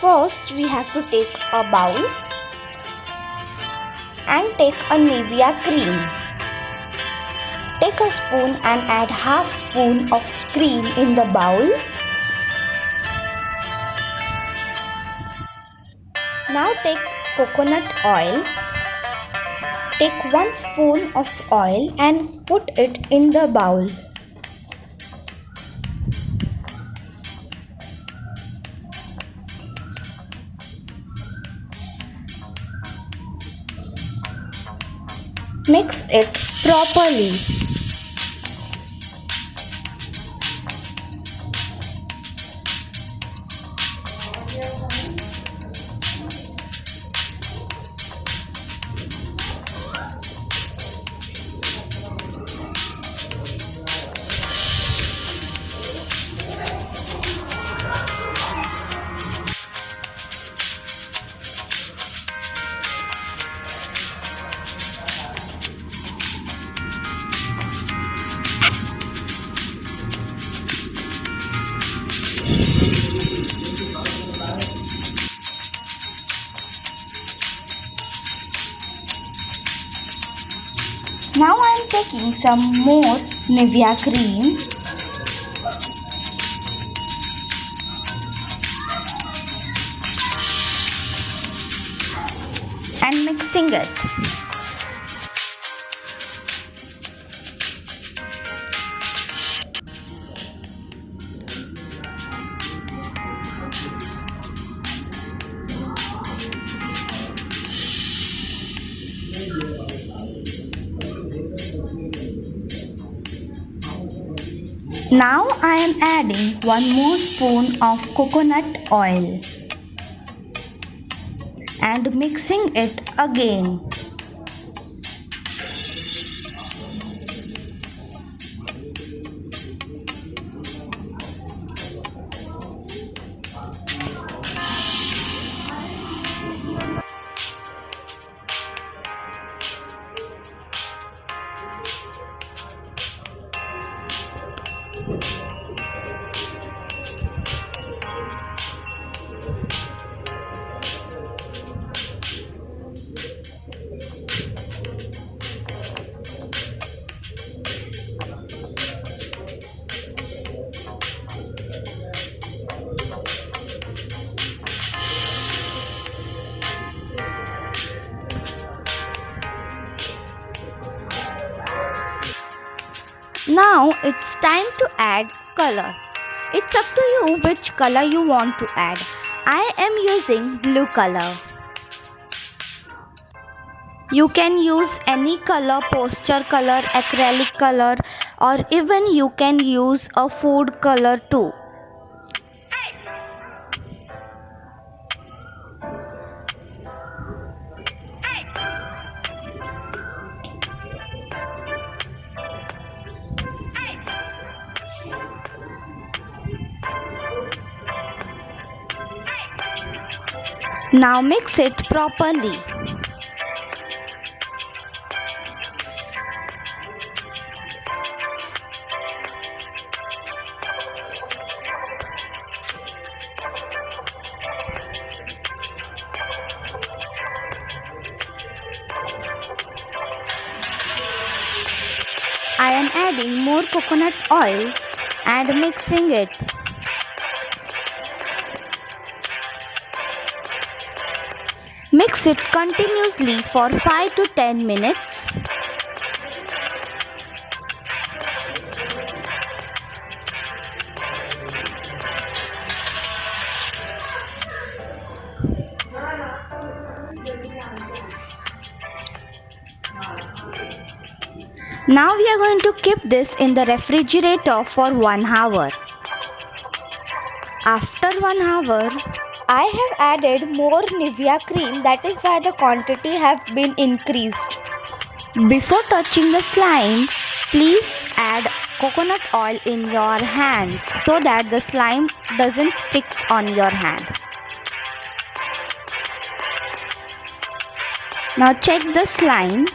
First, we have to take a bowl and take a Nivea cream. Take a spoon and add half spoon of cream in the bowl. Now take coconut oil. Take 1 spoon of oil and put it in the bowl. Mix it properly. Now I am taking some more Nivea cream and mixing it. Now I am adding 1 more spoon of coconut oil and mixing it again. Now it's time to add color. It's up to you which color you want to add. I am using blue color. You can use any color, poster color, acrylic color, or even you can use a food color too. Now mix it properly. I am adding more coconut oil and mixing it. Mix it continuously for 5 to 10 minutes. Now we are going to keep this in the refrigerator for 1 hour. After 1 hour, I have added more Nivea cream, that is why the quantity have been increased. Before touching the slime, please add coconut oil in your hands so that the slime doesn't stick on your hand. Now check the slime.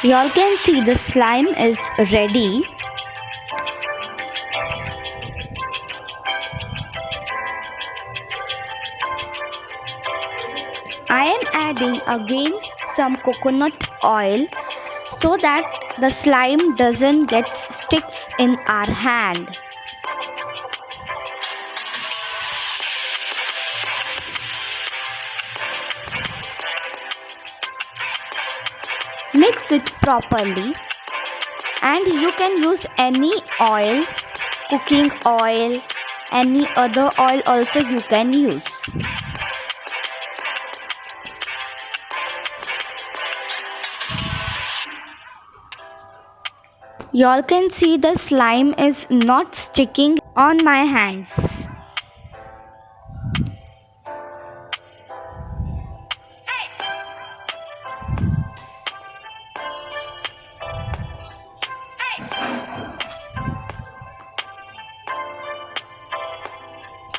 Y'all can see the slime is ready. I am adding again some coconut oil so that the slime doesn't get sticks in our hand. Mix it properly, and you can use any oil, cooking oil, any other oil also you can use. Y'all can see the slime is not sticking on my hands.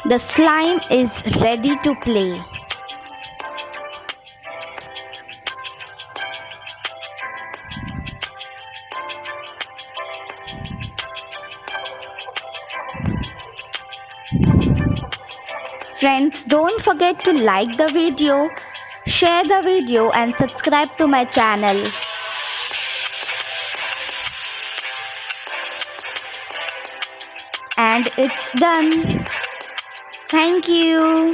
The slime is ready to play. Friends, don't forget to like the video, share the video and subscribe to my channel. And it's done. Thank you.